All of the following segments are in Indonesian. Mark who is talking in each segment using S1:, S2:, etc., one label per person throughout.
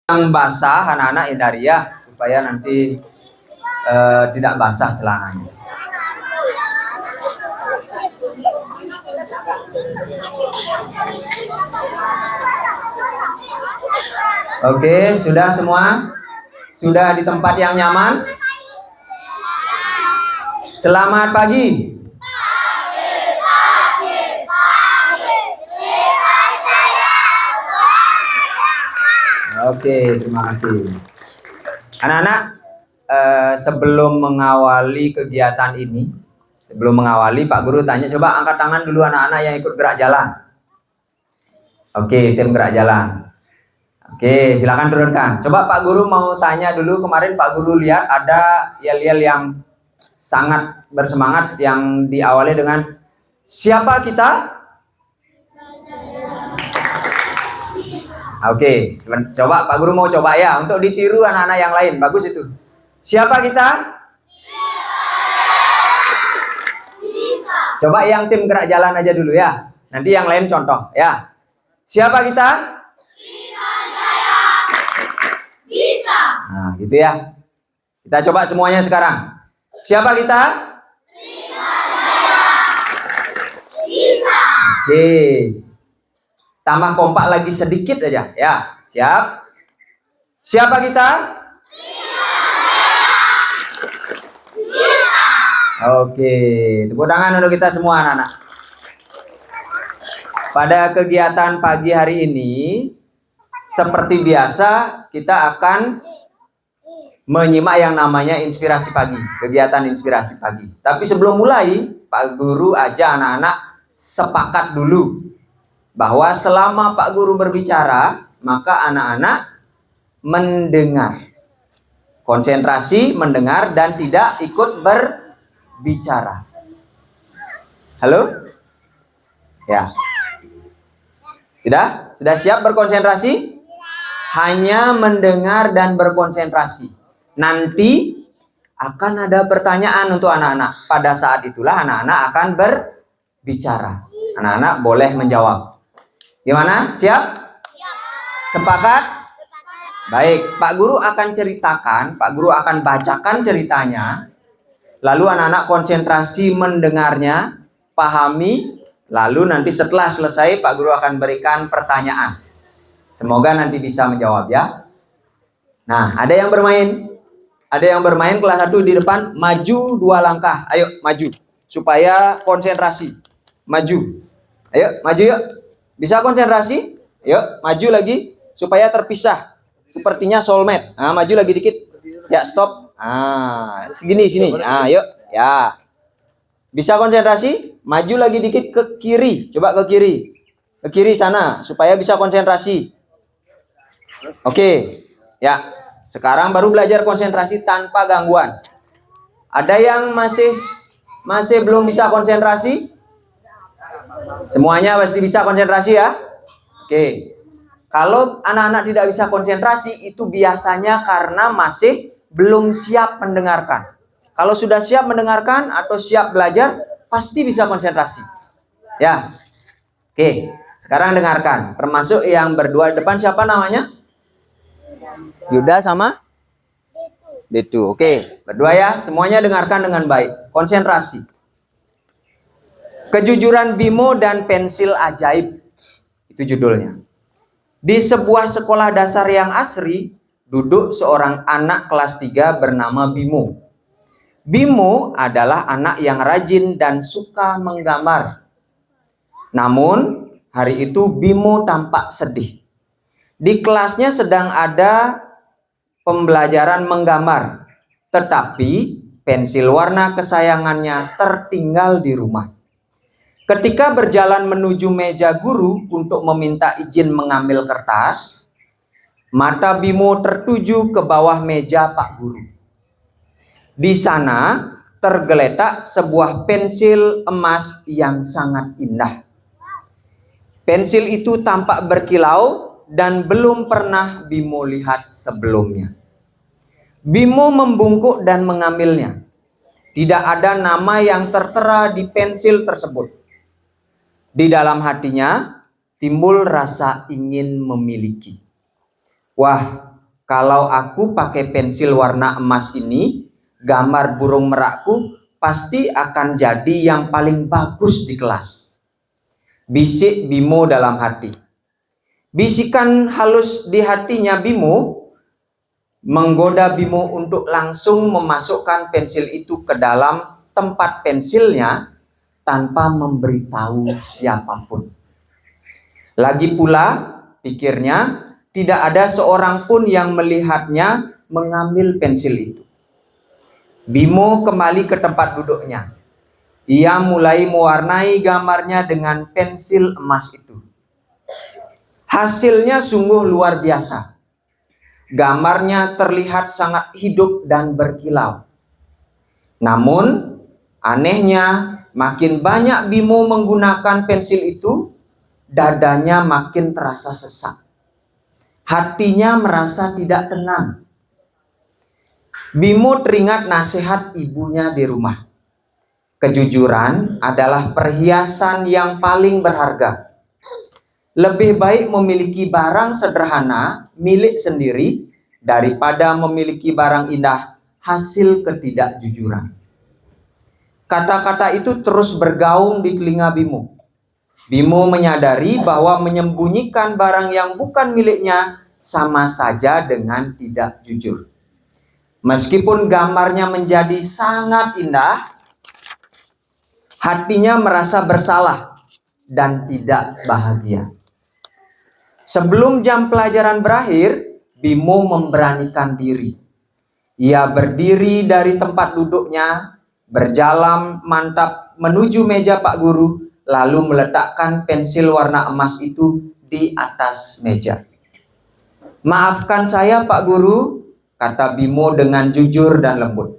S1: Yang basah anak-anak hindari ya, supaya nanti tidak basah celananya. Oke, sudah semua? Sudah di tempat yang nyaman? Selamat pagi. Oke, terima kasih. Anak-anak, sebelum mengawali kegiatan ini, Pak Guru tanya, coba angkat tangan dulu anak-anak yang ikut gerak jalan. Oke, tim gerak jalan. Oke, silakan turunkan. Coba Pak Guru mau tanya dulu, kemarin Pak Guru lihat ada yel-yel yang sangat bersemangat yang diawali dengan siapa kita? Oke, coba Pak Guru mau coba ya untuk ditiru anak-anak yang lain. Bagus itu. Siapa kita? Bisa. Coba yang tim gerak jalan aja dulu ya. Nanti yang lain contoh ya. Siapa kita? Bisa. Nah, gitu ya. Kita coba semuanya sekarang. Siapa kita? Bisa. Oke. Tambah kompak lagi sedikit aja ya. Siap? Siapa kita? Bisa. Oke, tepuk tangan untuk kita semua anak-anak. Pada kegiatan pagi hari ini, seperti biasa kita akan menyimak yang namanya inspirasi pagi, kegiatan inspirasi pagi. Tapi sebelum mulai, Pak Guru aja anak-anak sepakat dulu bahwa selama Pak Guru berbicara, maka anak-anak mendengar. Konsentrasi, mendengar, dan tidak ikut berbicara. Halo? Ya. Sudah siap berkonsentrasi? Hanya mendengar dan berkonsentrasi. Nanti akan ada pertanyaan untuk anak-anak. Pada saat itulah anak-anak akan berbicara. Anak-anak boleh menjawab. Gimana? Siap? Sepakat? Baik, Pak Guru akan ceritakan, Pak Guru akan bacakan ceritanya. Lalu anak-anak konsentrasi mendengarnya, pahami, lalu nanti setelah selesai Pak Guru akan berikan pertanyaan. Semoga nanti bisa menjawab ya. Nah, ada yang bermain. Ada yang bermain kelas 1 di depan, maju 2 langkah. Ayo, maju. Supaya konsentrasi. Maju. Ayo, maju yuk. Bisa konsentrasi? Yuk, maju lagi supaya terpisah. Sepertinya soulmate. Nah, maju lagi dikit. Ya, stop. Ah, segini sini. Ah, yuk. Ya. Bisa konsentrasi? Maju lagi dikit ke kiri. Coba ke kiri. Ke kiri sana supaya bisa konsentrasi. Oke. Ya. Sekarang baru belajar konsentrasi tanpa gangguan. Ada yang masih belum bisa konsentrasi? Semuanya pasti bisa konsentrasi ya. Oke. Kalau anak-anak tidak bisa konsentrasi itu biasanya karena masih belum siap mendengarkan. Kalau sudah siap mendengarkan atau siap belajar, pasti bisa konsentrasi. Ya. Oke. Sekarang dengarkan. Termasuk yang berdua depan siapa namanya? Yuda sama Detu. Oke. Berdua ya. Semuanya dengarkan dengan baik. Konsentrasi. Kejujuran Bimo dan pensil ajaib. Itu judulnya. Di sebuah sekolah dasar yang asri, duduk seorang anak kelas 3 bernama Bimo. Bimo adalah anak yang rajin dan suka menggambar. Namun, hari itu Bimo tampak sedih. Di kelasnya sedang ada pembelajaran menggambar. Tetapi, pensil warna kesayangannya tertinggal di rumah. Ketika berjalan menuju meja guru untuk meminta izin mengambil kertas, mata Bimo tertuju ke bawah meja Pak Guru. Di sana tergeletak sebuah pensil emas yang sangat indah. Pensil itu tampak berkilau dan belum pernah Bimo lihat sebelumnya. Bimo membungkuk dan mengambilnya. Tidak ada nama yang tertera di pensil tersebut. Di dalam hatinya timbul rasa ingin memiliki. Wah, Kalau aku pakai pensil warna emas ini, gambar burung merakku pasti akan jadi yang paling bagus di kelas. Bisik Bimo dalam hati. Bisikan halus di hatinya Bimo menggoda Bimo untuk langsung memasukkan pensil itu ke dalam tempat pensilnya tanpa memberitahu siapapun. Lagi pula, pikirnya, tidak ada seorang pun yang melihatnya mengambil pensil itu. Bimo kembali ke tempat duduknya. Ia mulai mewarnai gambarnya dengan pensil emas itu. Hasilnya sungguh luar biasa. Gambarnya terlihat sangat hidup dan berkilau. Namun, anehnya, makin banyak Bimo menggunakan pensil itu, dadanya makin terasa sesak. Hatinya merasa tidak tenang. Bimo teringat nasihat ibunya di rumah. Kejujuran adalah perhiasan yang paling berharga. Lebih baik memiliki barang sederhana milik sendiri daripada memiliki barang indah hasil ketidakjujuran. Kata-kata itu terus bergaung di telinga Bimo. Bimo menyadari bahwa menyembunyikan barang yang bukan miliknya sama saja dengan tidak jujur. Meskipun gambarnya menjadi sangat indah, hatinya merasa bersalah dan tidak bahagia. Sebelum jam pelajaran berakhir, Bimo memberanikan diri. Ia berdiri dari tempat duduknya, berjalan mantap menuju meja Pak Guru, lalu meletakkan pensil warna emas itu di atas meja. "Maafkan saya Pak Guru," kata Bimo dengan jujur dan lembut.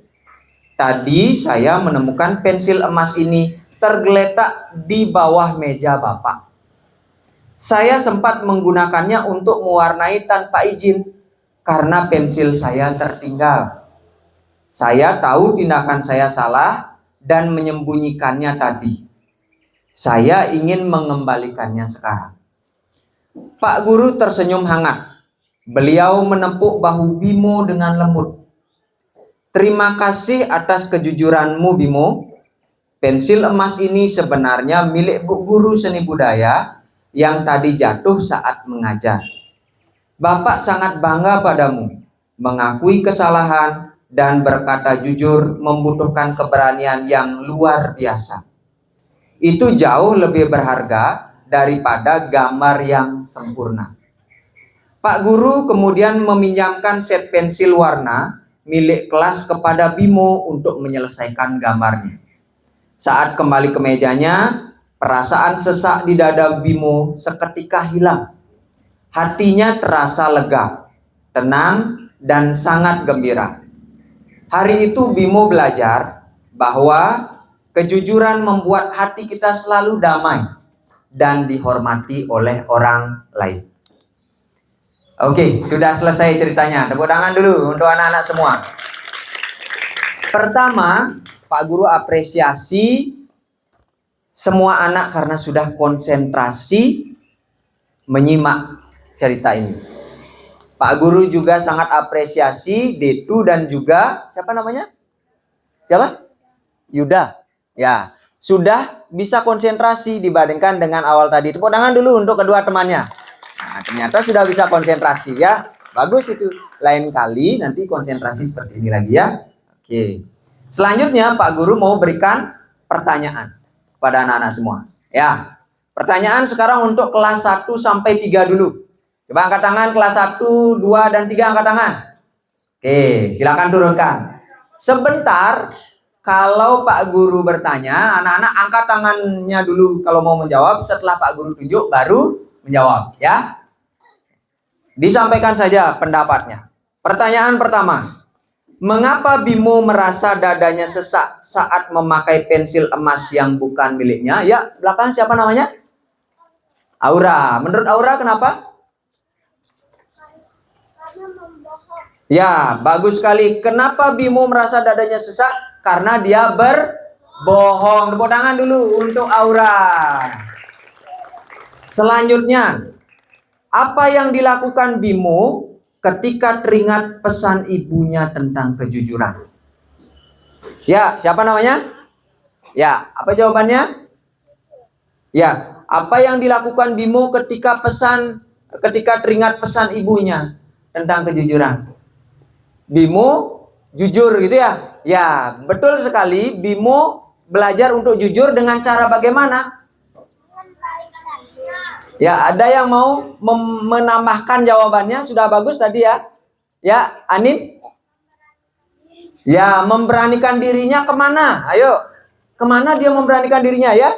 S1: "Tadi saya menemukan pensil emas ini tergeletak di bawah meja Bapak. Saya sempat menggunakannya untuk mewarnai tanpa izin karena pensil saya tertinggal. Saya tahu tindakan saya salah dan menyembunyikannya tadi. Saya ingin mengembalikannya sekarang." Pak Guru tersenyum hangat. Beliau menepuk bahu Bimo dengan lembut. "Terima kasih atas kejujuranmu, Bimo. Pensil emas ini sebenarnya milik Bu Guru Seni Budaya yang tadi jatuh saat mengajar. Bapak sangat bangga padamu. Mengakui kesalahan dan berkata jujur membutuhkan keberanian yang luar biasa. Itu jauh lebih berharga daripada gambar yang sempurna." Pak Guru kemudian meminjamkan set pensil warna milik kelas kepada Bimo untuk menyelesaikan gambarnya. Saat kembali ke mejanya, perasaan sesak di dada Bimo seketika hilang. Hatinya terasa lega, tenang, dan sangat gembira. Hari itu Bimo belajar bahwa kejujuran membuat hati kita selalu damai dan dihormati oleh orang lain. Oke, sudah selesai ceritanya. Tepuk tangan dulu untuk anak-anak semua. Pertama, Pak Guru apresiasi semua anak karena sudah konsentrasi menyimak cerita ini. Pak Guru juga sangat apresiasi Detu dan juga siapa namanya? Siapa? Yuda. Ya, sudah bisa konsentrasi dibandingkan dengan awal tadi. Tepuk tangan dulu untuk kedua temannya. Nah, ternyata sudah bisa konsentrasi ya. Bagus itu. Lain kali nanti konsentrasi seperti ini lagi ya. Oke. Selanjutnya Pak Guru mau berikan pertanyaan kepada anak-anak semua. Ya. Pertanyaan sekarang untuk kelas 1 sampai 3 dulu. Coba angkat tangan kelas 1, 2 dan 3 angkat tangan. Oke, silakan turunkan. Sebentar, kalau Pak Guru bertanya, anak-anak angkat tangannya dulu kalau mau menjawab. Setelah Pak Guru tunjuk baru menjawab ya. Disampaikan saja pendapatnya. Pertanyaan pertama. Mengapa Bimo merasa dadanya sesak saat memakai pensil emas yang bukan miliknya? Ya, belakang siapa namanya? Aura. Menurut Aura kenapa? Ya, bagus sekali. Kenapa Bimo merasa dadanya sesak? Karena dia berbohong. Tepuk tangan dulu untuk Aura. Selanjutnya, apa yang dilakukan Bimo ketika teringat pesan ibunya tentang kejujuran? Ya, siapa namanya? Ya, apa jawabannya? Ya, apa yang dilakukan Bimo ketika teringat pesan ibunya tentang kejujuran? Bimo jujur gitu ya? Ya, betul sekali. Bimo belajar untuk jujur dengan cara bagaimana? Ya, ada yang mau menambahkan jawabannya? Sudah bagus tadi ya. Ya, Anin? Ya, memberanikan dirinya kemana? Ayo, kemana dia memberanikan dirinya ya?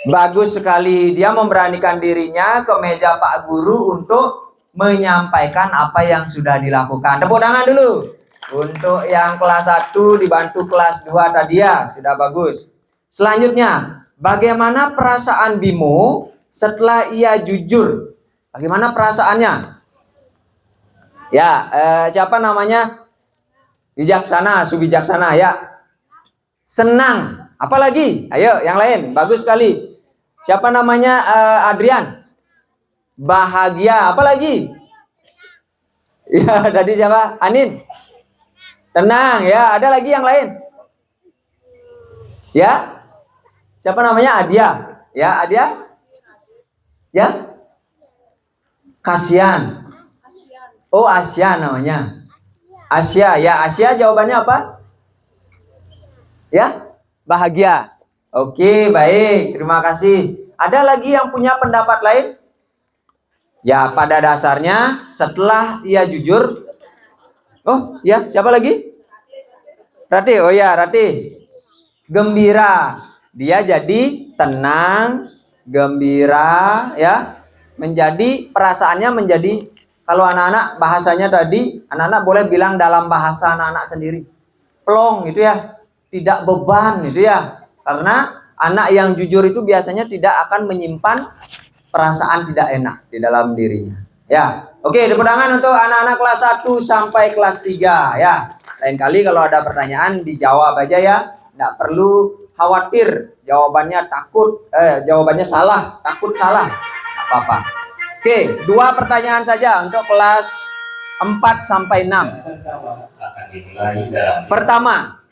S1: Bagus sekali. Dia memberanikan dirinya ke meja Pak Guru untuk menyampaikan apa yang sudah dilakukan. Tepuk tangan dulu. Untuk yang kelas 1 dibantu kelas 2 tadi ya. Sudah bagus. Selanjutnya, bagaimana perasaan Bimo setelah ia jujur? Bagaimana perasaannya? Ya, siapa namanya? Bijaksana, Subijaksana ya. Senang. Apalagi? Ayo, yang lain. Bagus sekali. Siapa namanya? Adrian. Bahagia. Apalagi? Ya, tadi siapa? Anin. Tenang ya. Ada lagi yang lain? Ya. Siapa namanya? Adia. Ya, Adia. Ya. Kasian. Oh, Asia namanya. Asia. Ya, Asia jawabannya apa? Ya. Bahagia. Oke, baik. Terima kasih. Ada lagi yang punya pendapat lain? Ya, pada dasarnya setelah ia jujur. Oh, ya, siapa lagi? Rati. Oh ya, Rati. Gembira. Dia jadi tenang, gembira ya. Menjadi perasaannya menjadi, kalau anak-anak bahasanya tadi, anak-anak boleh bilang dalam bahasa anak-anak sendiri. Plong gitu ya. Tidak beban gitu ya. Karena anak yang jujur itu biasanya tidak akan menyimpan perasaan tidak enak di dalam dirinya. Ya. Oke, tepuk tangan untuk anak-anak kelas 1 sampai kelas 3 ya. Lain kali kalau ada pertanyaan dijawab aja ya. Tidak perlu khawatir jawabannya jawabannya salah, takut salah. Tidak apa-apa. Oke, 2 pertanyaan saja untuk kelas 4 sampai 6. Pertama,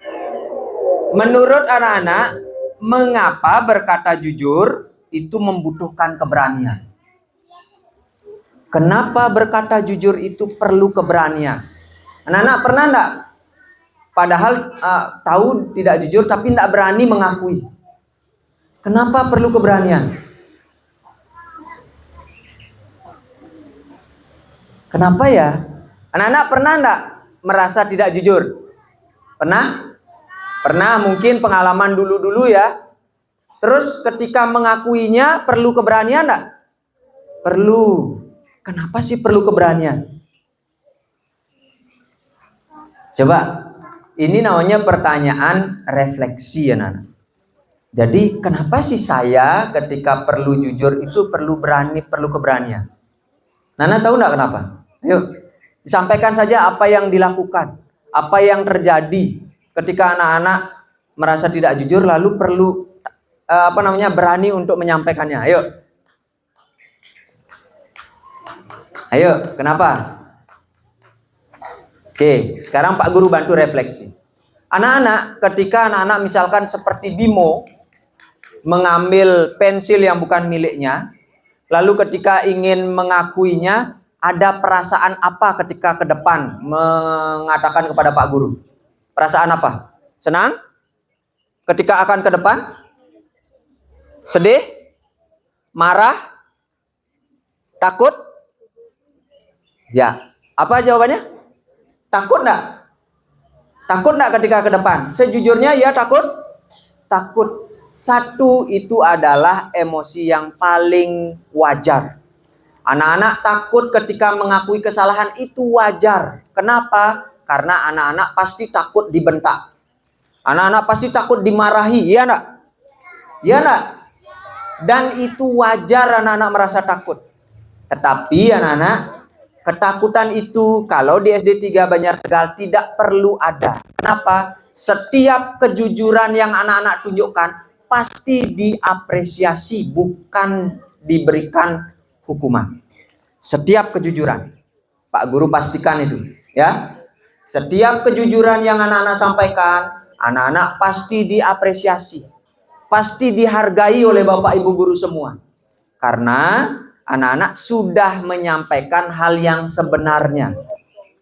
S1: menurut anak-anak, mengapa berkata jujur itu membutuhkan keberanian? Kenapa berkata jujur itu perlu keberanian? Anak-anak pernah enggak? Padahal tahu tidak jujur tapi tidak berani mengakui. Kenapa perlu keberanian? Kenapa ya? Anak-anak pernah enggak merasa tidak jujur? Pernah? Pernah, mungkin pengalaman dulu-dulu ya. Terus ketika mengakuinya perlu keberanian enggak? Perlu. Kenapa sih perlu keberanian? Coba, ini namanya pertanyaan refleksi ya Nana. Jadi kenapa sih saya ketika perlu jujur itu perlu berani, perlu keberanian? Nana tahu enggak kenapa? Ayo, disampaikan saja apa yang dilakukan, apa yang terjadi ketika anak-anak merasa tidak jujur lalu perlu berani untuk menyampaikannya. Ayo. Ayo, kenapa? Oke, sekarang Pak Guru bantu refleksi. Anak-anak, ketika anak-anak misalkan seperti Bimo mengambil pensil yang bukan miliknya, lalu ketika ingin mengakuinya, ada perasaan apa ketika ke depan mengatakan kepada Pak Guru? Perasaan apa? Senang? Ketika akan ke depan? Sedih? Marah? Takut? Ya. Apa jawabannya? Takut enggak? Takut enggak ketika ke depan? Sejujurnya ya takut? Takut. Satu, itu adalah emosi yang paling wajar. Anak-anak takut ketika mengakui kesalahan itu wajar. Kenapa? Karena anak-anak pasti takut dibentak. Anak-anak pasti takut dimarahi. Iya enggak? Iya enggak? Dan itu wajar anak-anak merasa takut. Tetapi anak-anak, ketakutan itu kalau di SD 3 Banjar Tegal tidak perlu ada. Kenapa? Setiap kejujuran yang anak-anak tunjukkan pasti diapresiasi, bukan diberikan hukuman. Setiap kejujuran. Pak Guru pastikan itu, ya. Setiap kejujuran yang anak-anak sampaikan, anak-anak pasti diapresiasi. Pasti dihargai oleh Bapak Ibu guru semua. Karena anak-anak sudah menyampaikan hal yang sebenarnya.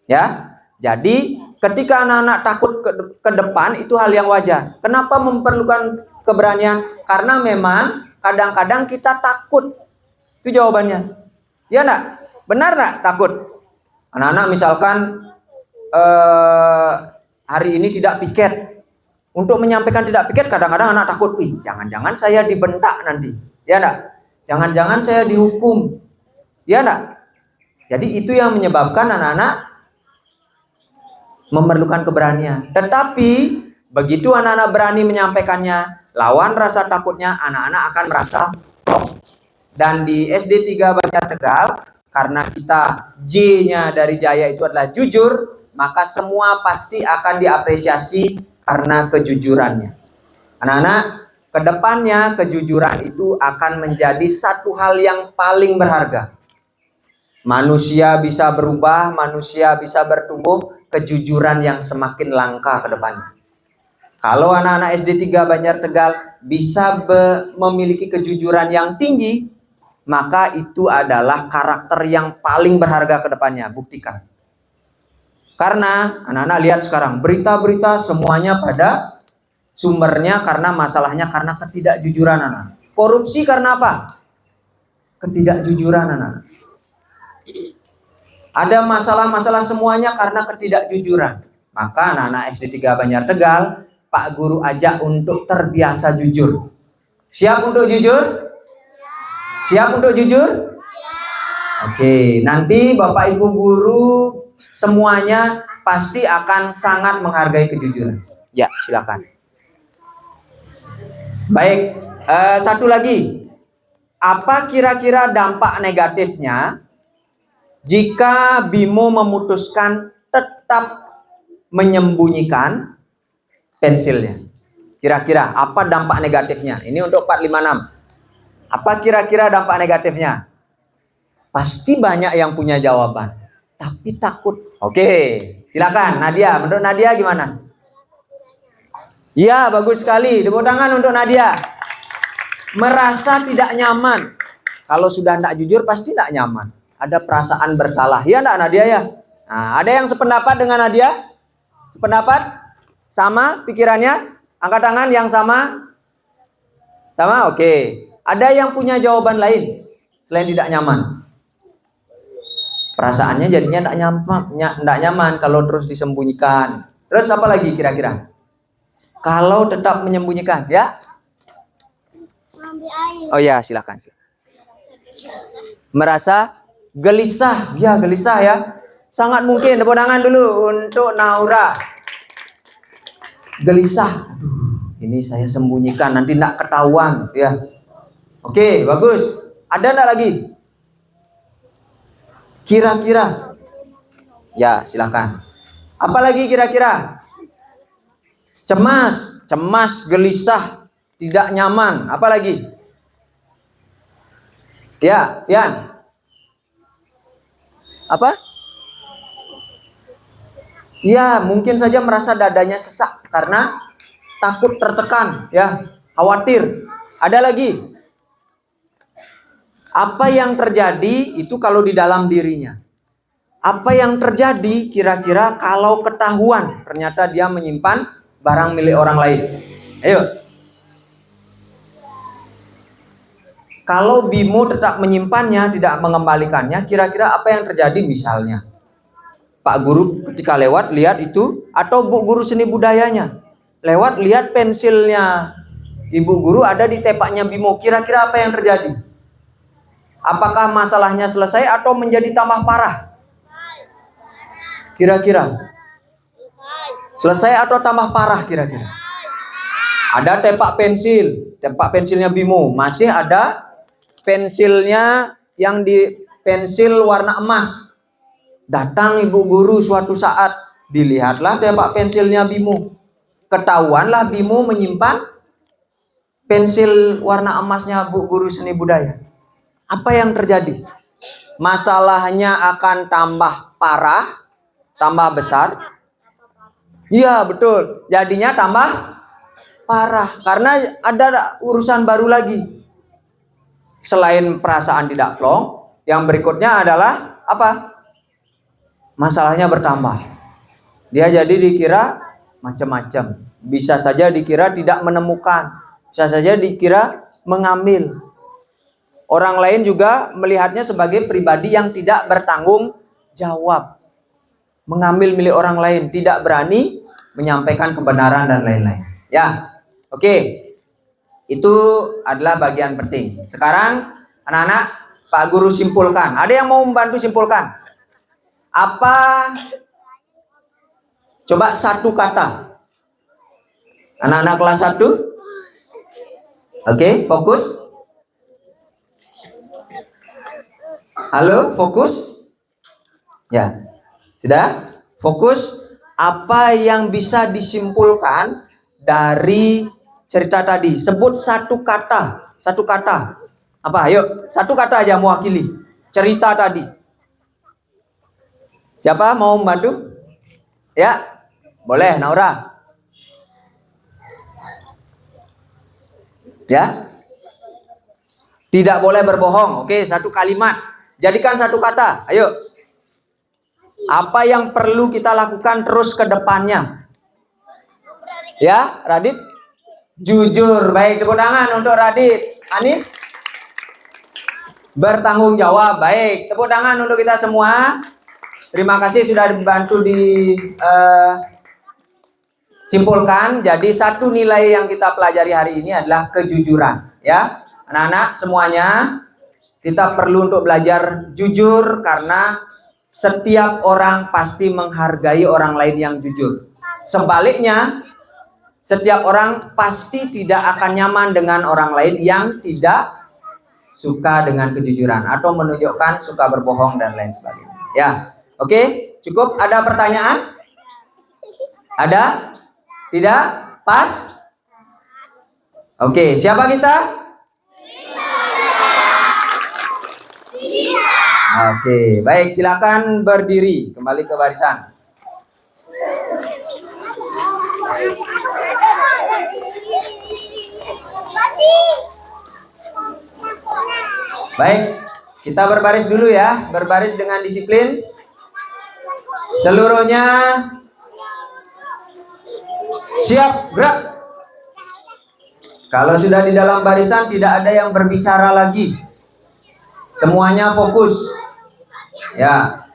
S1: Ya. Jadi ketika anak-anak takut ke depan itu hal yang wajar. Kenapa memerlukan keberanian? Karena memang kadang-kadang kita takut. Itu jawabannya. Ya enggak? Benar enggak takut? Anak-anak misalkan hari ini tidak piket. Untuk menyampaikan tidak piket kadang-kadang anak takut. Wih, jangan-jangan saya dibentak nanti. Ya enggak? Jangan-jangan saya dihukum. Ya enggak? Jadi itu yang menyebabkan anak-anak memerlukan keberanian. Tetapi begitu anak-anak berani menyampaikannya, lawan rasa takutnya, anak-anak akan merasa plong. Dan di SD 3 Banjar Tegal, karena kita J-nya dari Jaya itu adalah jujur, maka semua pasti akan diapresiasi karena kejujurannya. Anak-anak, kedepannya kejujuran itu akan menjadi satu hal yang paling berharga. Manusia bisa berubah, manusia bisa bertumbuh, kejujuran yang semakin langka ke depannya. Kalau anak-anak SD 3 Banjar Tegal bisa memiliki kejujuran yang tinggi, maka itu adalah karakter yang paling berharga ke depannya. Buktikan. Karena anak-anak lihat sekarang, berita-berita semuanya pada sumbernya karena masalahnya karena ketidakjujuran anak. Korupsi karena apa? Ketidakjujuran anak. Ada masalah-masalah semuanya karena ketidakjujuran. Maka anak-anak SD 3 Banjar Tegal, Pak Guru ajak untuk terbiasa jujur. Siap untuk jujur? Siap untuk jujur? Oke, nanti Bapak Ibu guru semuanya pasti akan sangat menghargai kejujuran. Ya, silakan. Baik, satu lagi. Apa kira-kira dampak negatifnya jika Bimo memutuskan tetap menyembunyikan pensilnya? Kira-kira apa dampak negatifnya? Ini untuk 456. Apa kira-kira dampak negatifnya? Pasti banyak yang punya jawaban, tapi takut. Oke, silakan Nadia. Menurut Nadia gimana? Ya, bagus sekali. Tepuk tangan untuk Nadia. Merasa tidak nyaman. Kalau sudah tidak jujur pasti tidak nyaman. Ada perasaan bersalah. Ya enggak Nadia ya? Nah, ada yang sependapat dengan Nadia? Sependapat? Sama pikirannya? Angkat tangan yang sama? Sama? Oke. Ada yang punya jawaban lain selain tidak nyaman? Perasaannya jadinya tidak nyaman kalau terus disembunyikan. Terus apa lagi kira-kira? Kalau tetap menyembunyikan, ya? Oh ya, silakan. Merasa gelisah, ya gelisah ya. Sangat mungkin. Tepuk tangan dulu untuk Naura. Gelisah. Aduh, ini saya sembunyikan nanti tidak ketahuan, ya. Oke, bagus. Ada enggak lagi? Kira-kira? Ya, silakan. Apa lagi kira-kira? Cemas, gelisah, tidak nyaman. Apa lagi? Ya, Pian. Apa? Ya, mungkin saja merasa dadanya sesak karena takut tertekan, ya, khawatir. Ada lagi? Apa yang terjadi itu kalau di dalam dirinya? Apa yang terjadi kira-kira kalau ketahuan ternyata dia menyimpan barang milik orang lain? Ayo. Kalau Bimo tetap menyimpannya, tidak mengembalikannya, kira-kira apa yang terjadi misalnya? Pak Guru ketika lewat lihat itu, atau Bu Guru seni budayanya lewat lihat pensilnya Ibu Guru ada di tepaknya Bimo, kira-kira apa yang terjadi? Apakah masalahnya selesai atau menjadi tambah parah? Kira-kira selesai atau tambah parah kira-kira? Ada tepak pensilnya Bimo, masih ada pensilnya yang di pensil warna emas. Datang Ibu Guru suatu saat, dilihatlah tepak pensilnya Bimo. Ketahuanlah Bimo menyimpan pensil warna emasnya Bu Guru seni budaya. Apa yang terjadi? Masalahnya akan tambah parah, tambah besar. Iya, betul. Jadinya tambah parah karena ada urusan baru lagi. Selain perasaan tidak plong, yang berikutnya adalah apa? Masalahnya bertambah. Dia jadi dikira macam-macam. Bisa saja dikira tidak menemukan. Bisa saja dikira mengambil. Orang lain juga melihatnya sebagai pribadi yang tidak bertanggung jawab. Mengambil milik orang lain, tidak berani menyampaikan kebenaran dan lain-lain. Ya, oke. Itu adalah bagian penting. Sekarang anak-anak, Pak Guru simpulkan. Ada yang mau membantu simpulkan? Apa? Coba satu kata. Anak-anak kelas 1. Oke, fokus. Halo, fokus. Ya. Sudah? Fokus. Apa yang bisa disimpulkan dari cerita tadi? Sebut satu kata. Satu kata. Apa? Ayo, satu kata aja mewakili cerita tadi. Siapa mau membantu? Ya, boleh, Naura. Ya, tidak boleh berbohong. Oke, satu kalimat. Jadikan satu kata. Ayo. Apa yang perlu kita lakukan terus ke depannya? Ya, Radit. Jujur. Baik, tepuk tangan untuk Radit. Hanif. Bertanggung jawab. Baik, tepuk tangan untuk kita semua. Terima kasih sudah dibantu di simpulkan. Jadi satu nilai yang kita pelajari hari ini adalah kejujuran. Ya, anak-anak semuanya, kita perlu untuk belajar jujur karena setiap orang pasti menghargai orang lain yang jujur. Sebaliknya, setiap orang pasti tidak akan nyaman dengan orang lain yang tidak suka dengan kejujuran atau menunjukkan suka berbohong dan lain sebagainya. Ya, oke, cukup. Ada pertanyaan? Ada? Tidak? Pas? Oke, siapa kita? Oke, baik, silakan berdiri, kembali ke barisan. Baik, kita berbaris dulu ya, berbaris dengan disiplin. Seluruhnya siap, gerak. Kalau sudah di dalam barisan tidak ada yang berbicara lagi. Semuanya fokus. Ya.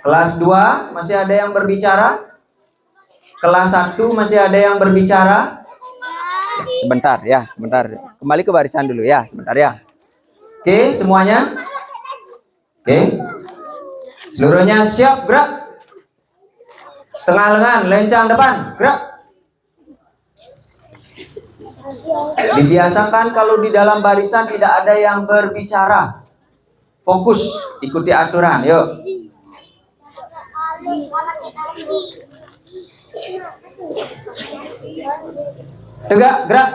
S1: Kelas 2 masih ada yang berbicara? Kelas 1 masih ada yang berbicara? Sebentar ya, sebentar. Kembali ke barisan dulu ya, sebentar ya. Oke, semuanya? Oke. Seluruhnya siap, gerak. Setengah lengan, lencang depan, gerak. Dibiasakan kalau di dalam barisan tidak ada yang berbicara. Fokus, ikuti aturan, yuk. Tegak, gerak.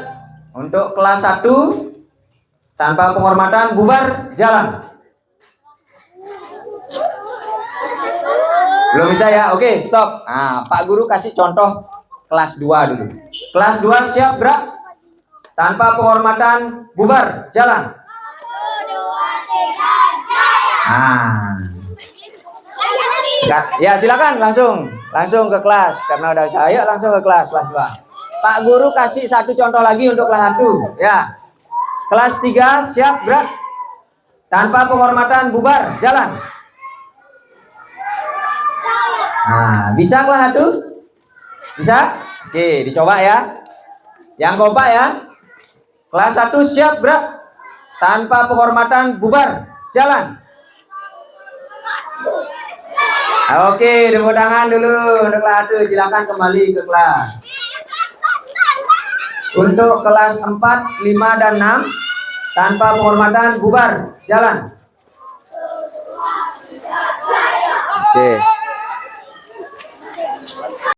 S1: Untuk kelas 1, tanpa penghormatan, bubar, jalan. Belum bisa ya? Oke, stop. Nah, Pak Guru kasih contoh kelas 2 dulu. Kelas 2 siap, gerak. Tanpa penghormatan, bubar, jalan.
S2: 1, 2, 3, jalan.
S1: Ya, silakan langsung ke kelas karena udah bisa. Ayo langsung ke kelas 2. Pak Guru kasih satu contoh lagi untuk kelas 1. Ya. Kelas 3 siap, gerak. Tanpa penghormatan, bubar, jalan. Nah, bisa kelas 1? Bisa? Oke, dicoba ya. Yang kompak ya. Kelas 1 siap, gerak. Tanpa penghormatan, bubar, jalan. Oke, tepuk tangan dulu untuk kelas 1. Silakan kembali ke kelas. Untuk kelas 4, 5, dan 6, tanpa penghormatan, bubar, jalan. Oke.